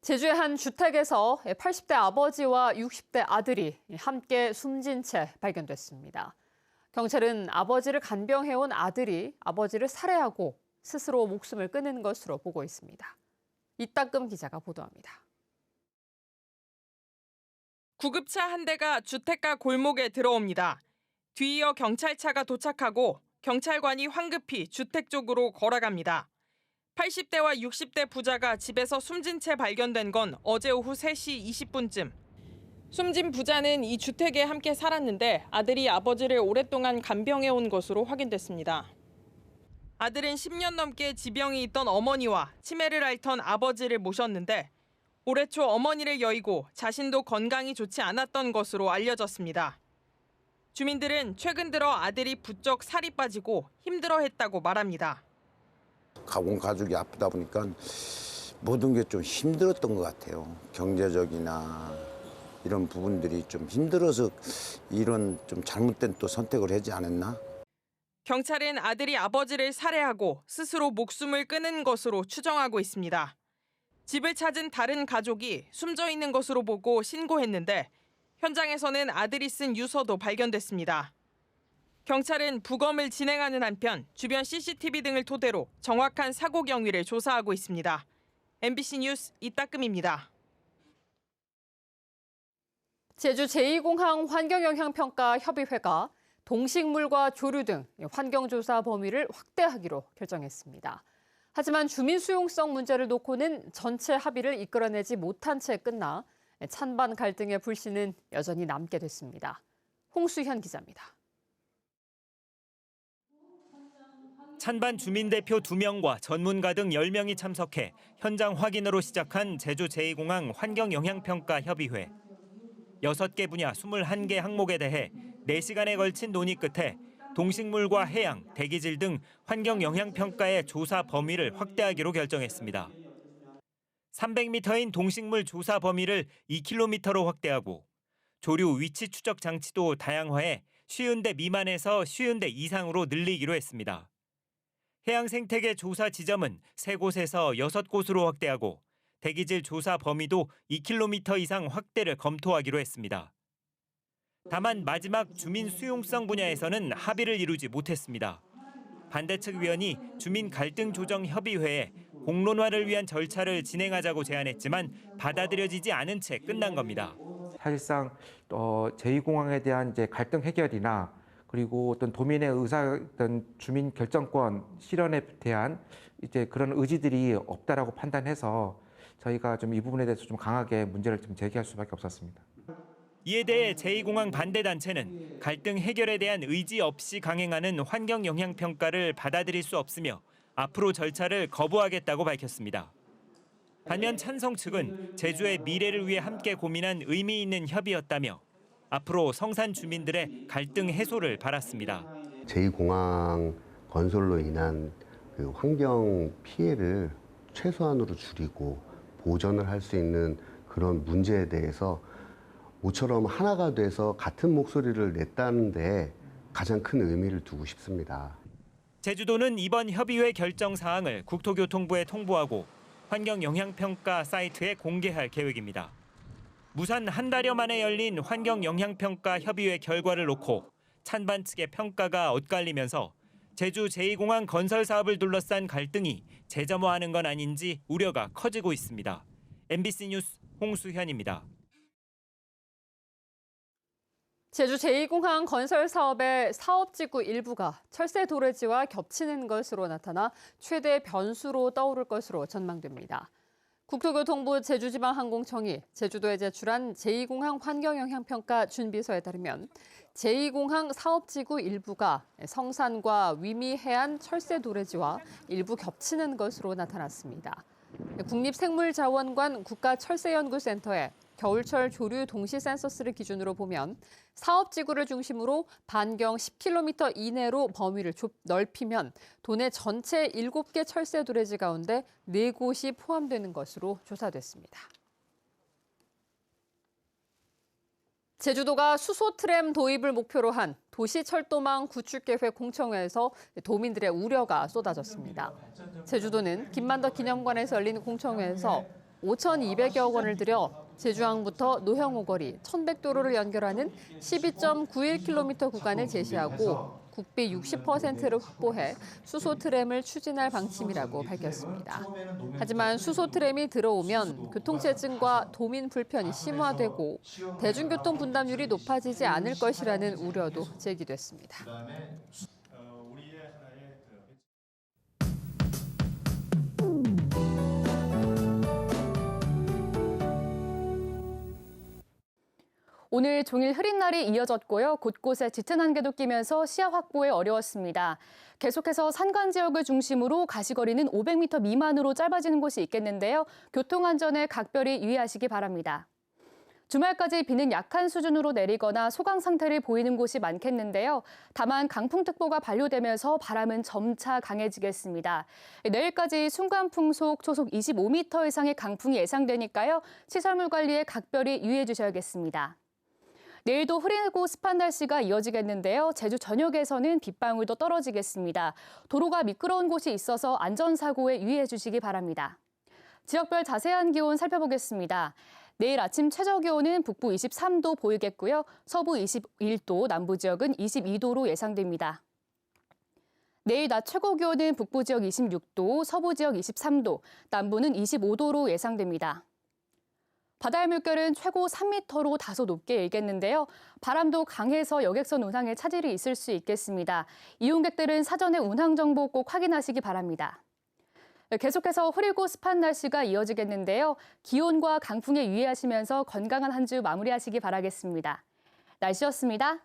제주의 한 주택에서 80대 아버지와 60대 아들이 함께 숨진 채 발견됐습니다. 경찰은 아버지를 간병해온 아들이 아버지를 살해하고 스스로 목숨을 끊은 것으로 보고 있습니다. 이따금 기자가 보도합니다. 구급차 한 대가 주택가 골목에 들어옵니다. 뒤이어 경찰차가 도착하고 경찰관이 황급히 주택 쪽으로 걸어갑니다. 80대와 60대 부자가 집에서 숨진 채 발견된 건 어제 오후 3시 20분쯤. 숨진 부자는 이 주택에 함께 살았는데 아들이 아버지를 오랫동안 간병해온 것으로 확인됐습니다. 아들은 10년 넘게 지병이 있던 어머니와 치매를 앓던 아버지를 모셨는데 올해 초 어머니를 여의고 자신도 건강이 좋지 않았던 것으로 알려졌습니다. 주민들은 최근 들어 아들이 부쩍 살이 빠지고 힘들어했다고 말합니다. 가공 가족이 아프다 보니까 모든 게 좀 힘들었던 것 같아요. 경제적이나 이런 부분들이 좀 힘들어서 이런 좀 잘못된 또 선택을 하지 않았나? 경찰은 아들이 아버지를 살해하고 스스로 목숨을 끊은 것으로 추정하고 있습니다. 집을 찾은 다른 가족이 숨져 있는 것으로 보고 신고했는데 현장에서는 아들이 쓴 유서도 발견됐습니다. 경찰은 부검을 진행하는 한편 주변 CCTV 등을 토대로 정확한 사고 경위를 조사하고 있습니다. MBC 뉴스 이따금입니다. 제주 제2공항 환경영향평가협의회가 동식물과 조류 등 환경조사 범위를 확대하기로 결정했습니다. 하지만 주민 수용성 문제를 놓고는 전체 합의를 이끌어내지 못한 채 끝나 찬반 갈등의 불씨는 여전히 남게 됐습니다. 홍수현 기자입니다. 찬반 주민대표 2명과 전문가 등 10명이 참석해 현장 확인으로 시작한 제주 제2공항 환경영향평가협의회. 6개 분야 21개 항목에 대해 4시간에 걸친 논의 끝에 동식물과 해양, 대기질 등 환경영향평가의 조사 범위를 확대하기로 결정했습니다. 300m인 동식물 조사 범위를 2km로 확대하고 조류 위치 추적 장치도 다양화해 50대 미만에서 50대 이상으로 늘리기로 했습니다. 해양 생태계 조사 지점은 3곳에서 6곳으로 확대하고 대기질 조사 범위도 2km 이상 확대를 검토하기로 했습니다. 다만 마지막 주민 수용성 분야에서는 합의를 이루지 못했습니다. 반대측 위원이 주민 갈등 조정 협의회에 공론화를 위한 절차를 진행하자고 제안했지만 받아들여지지 않은 채 끝난 겁니다. 사실상 제2공항에 대한 이제 갈등 해결이나 그리고 어떤 도민의 의사, 어떤 주민 결정권 실현에 대한 이제 그런 의지들이 없다라고 판단해서 저희가 좀 이 부분에 대해서 좀 강하게 문제를 좀 제기할 수밖에 없었습니다. 이에 대해 제2공항 반대단체는 갈등 해결에 대한 의지 없이 강행하는 환경영향평가를 받아들일 수 없으며 앞으로 절차를 거부하겠다고 밝혔습니다. 반면 찬성 측은 제주의 미래를 위해 함께 고민한 의미 있는 협의였다며 앞으로 성산 주민들의 갈등 해소를 바랐습니다. 제2공항 건설로 인한 그 환경 피해를 최소한으로 줄이고 보전을 할 수 있는 그런 문제에 대해서 모처럼 하나가 돼서 같은 목소리를 냈다는 데 가장 큰 의미를 두고 싶습니다. 제주도는 이번 협의회 결정 사항을 국토교통부에 통보하고 환경영향평가 사이트에 공개할 계획입니다. 무산 한 달여 만에 열린 환경영향평가 협의회 결과를 놓고 찬반 측의 평가가 엇갈리면서 제주 제2공항 건설 사업을 둘러싼 갈등이 재점화하는 건 아닌지 우려가 커지고 있습니다. MBC 뉴스 홍수현입니다. 제주 제2공항 건설 사업의 사업지구 일부가 철새 도래지와 겹치는 것으로 나타나 최대 변수로 떠오를 것으로 전망됩니다. 국토교통부 제주지방항공청이 제주도에 제출한 제2공항 환경영향평가 준비서에 따르면 제2공항 사업지구 일부가 성산과 위미 해안 철새 도래지와 일부 겹치는 것으로 나타났습니다. 국립생물자원관 국가철새연구센터에 겨울철 조류 동시 센서스를 기준으로 보면 사업지구를 중심으로 반경 10km 이내로 범위를 넓히면 도내 전체 7개 철새 도래지 가운데 4곳이 포함되는 것으로 조사됐습니다. 제주도가 수소 트램 도입을 목표로 한 도시철도망 구축계획 공청회에서 도민들의 우려가 쏟아졌습니다. 제주도는 김만덕 기념관에서 열린 공청회에서 5,200여 원을 들여 제주항부터 노형오거리 1,100도로를 연결하는 12.91km 구간을 제시하고 국비 60%를 확보해 수소 트램을 추진할 방침이라고 밝혔습니다. 하지만 수소 트램이 들어오면 교통체증과 도민 불편이 심화되고 대중교통 분담률이 높아지지 않을 것이라는 우려도 제기됐습니다. 오늘 종일 흐린 날이 이어졌고요. 곳곳에 짙은 안개도 끼면서 시야 확보에 어려웠습니다. 계속해서 산간 지역을 중심으로 가시거리는 500m 미만으로 짧아지는 곳이 있겠는데요. 교통안전에 각별히 유의하시기 바랍니다. 주말까지 비는 약한 수준으로 내리거나 소강 상태를 보이는 곳이 많겠는데요. 다만 강풍특보가 발효되면서 바람은 점차 강해지겠습니다. 내일까지 순간풍속 초속 25m 이상의 강풍이 예상되니까요. 시설물 관리에 각별히 유의해 주셔야겠습니다. 내일도 흐리고 습한 날씨가 이어지겠는데요. 제주 전역에서는 빗방울도 떨어지겠습니다. 도로가 미끄러운 곳이 있어서 안전사고에 유의해 주시기 바랍니다. 지역별 자세한 기온 살펴보겠습니다. 내일 아침 최저 기온은 북부 23도 보이겠고요. 서부 21도, 남부 지역은 22도로 예상됩니다. 내일 낮 최고 기온은 북부 지역 26도, 서부 지역 23도, 남부는 25도로 예상됩니다. 바다의 물결은 최고 3m로 다소 높게 일겠는데요. 바람도 강해서 여객선 운항에 차질이 있을 수 있겠습니다. 이용객들은 사전에 운항 정보 꼭 확인하시기 바랍니다. 계속해서 흐리고 습한 날씨가 이어지겠는데요. 기온과 강풍에 유의하시면서 건강한 한 주 마무리하시기 바라겠습니다. 날씨였습니다.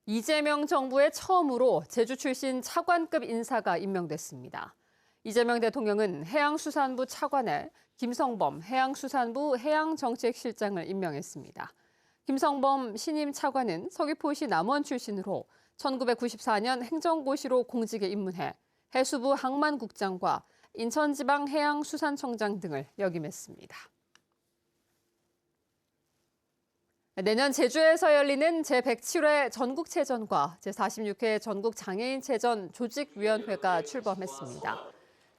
이재명 정부의 처음으로 제주 출신 차관급 인사가 임명됐습니다. 이재명 대통령은 해양수산부 차관에 김성범 해양수산부 해양정책실장을 임명했습니다. 김성범 신임 차관은 서귀포시 남원 출신으로 1994년 행정고시로 공직에 입문해 해수부 항만국장과 인천지방해양수산청장 등을 역임했습니다. 내년 제주에서 열리는 제107회 전국체전과 제46회 전국장애인체전 조직위원회가 출범했습니다.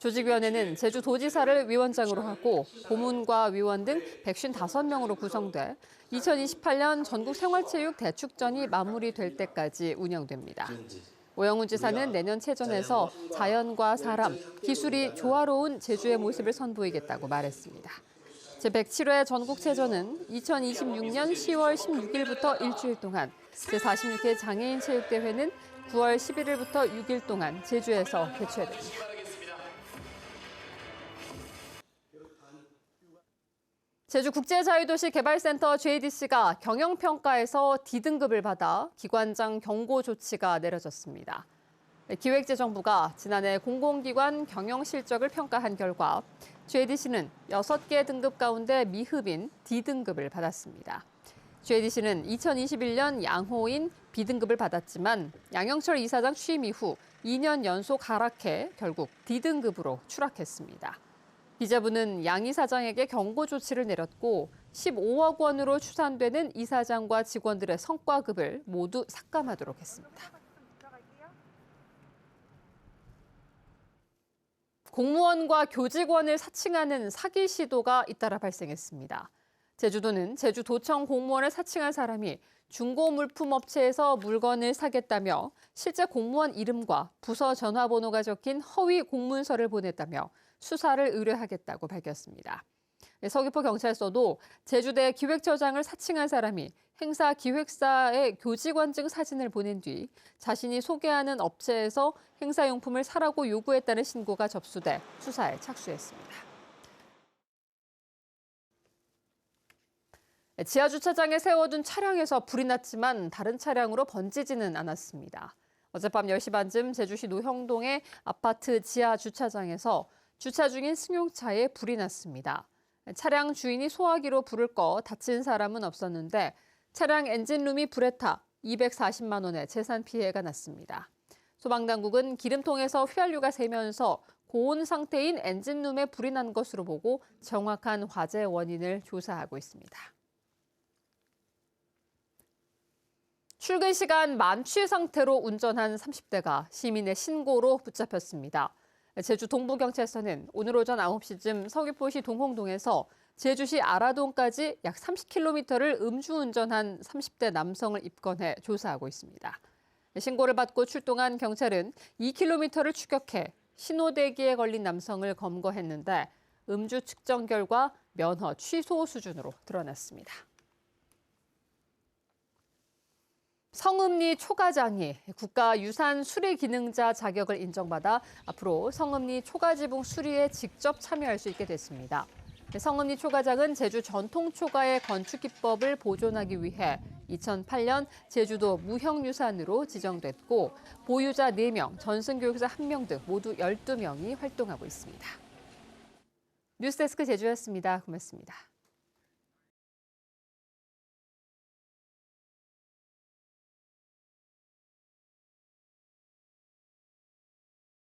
조직위원회는 제주도지사를 위원장으로 하고 고문과 위원 등 155명으로 구성돼 2028년 전국생활체육 대축전이 마무리될 때까지 운영됩니다. 오영훈 지사는 내년 체전에서 자연과 사람, 기술이 조화로운 제주의 모습을 선보이겠다고 말했습니다. 제107회 전국체전은 2026년 10월 16일부터 일주일 동안, 제46회 장애인체육대회는 9월 11일부터 6일 동안 제주에서 개최됩니다. 제주국제자유도시개발센터 JDC가 경영평가에서 D등급을 받아 기관장 경고 조치가 내려졌습니다. 기획재정부가 지난해 공공기관 경영 실적을 평가한 결과 JDC는 6개 등급 가운데 미흡인 D등급을 받았습니다. JDC는 2021년 양호인 B등급을 받았지만 양영철 이사장 취임 이후 2년 연속 하락해 결국 D등급으로 추락했습니다. 기재부는 양 이사장에게 경고 조치를 내렸고 15억 원으로 추산되는 이사장과 직원들의 성과급을 모두 삭감하도록 했습니다. 공무원과 교직원을 사칭하는 사기 시도가 잇따라 발생했습니다. 제주도는 제주도청 공무원을 사칭한 사람이 중고물품업체에서 물건을 사겠다며 실제 공무원 이름과 부서 전화번호가 적힌 허위 공문서를 보냈다며 수사를 의뢰하겠다고 밝혔습니다. 서귀포경찰서도 제주대 기획처장을 사칭한 사람이 행사 기획사의 교직원증 사진을 보낸 뒤 자신이 소개하는 업체에서 행사용품을 사라고 요구했다는 신고가 접수돼 수사에 착수했습니다. 지하주차장에 세워둔 차량에서 불이 났지만 다른 차량으로 번지지는 않았습니다. 어젯밤 10시 반쯤 제주시 노형동의 아파트 지하주차장에서 주차 중인 승용차에 불이 났습니다. 차량 주인이 소화기로 불을 꺼 다친 사람은 없었는데 차량 엔진룸이 불에 타 240만 원의 재산 피해가 났습니다. 소방당국은 기름통에서 휘발유가 새면서 고온 상태인 엔진룸에 불이 난 것으로 보고 정확한 화재 원인을 조사하고 있습니다. 출근 시간 만취 상태로 운전한 30대가 시민의 신고로 붙잡혔습니다. 제주 동부경찰서는 오늘 오전 9시쯤 서귀포시 동홍동에서 제주시 아라동까지 약 30km를 음주운전한 30대 남성을 입건해 조사하고 있습니다. 신고를 받고 출동한 경찰은 2km를 추격해 신호대기에 걸린 남성을 검거했는데 음주 측정 결과 면허 취소 수준으로 드러났습니다. 성읍리 초가장이 국가유산 수리기능자 자격을 인정받아 앞으로 성읍리 초가지붕 수리에 직접 참여할 수 있게 됐습니다. 성읍리 초가장은 제주 전통초가의 건축기법을 보존하기 위해 2008년 제주도 무형유산으로 지정됐고 보유자 4명, 전승교육사 1명 등 모두 12명이 활동하고 있습니다. 뉴스데스크 제주였습니다. 고맙습니다.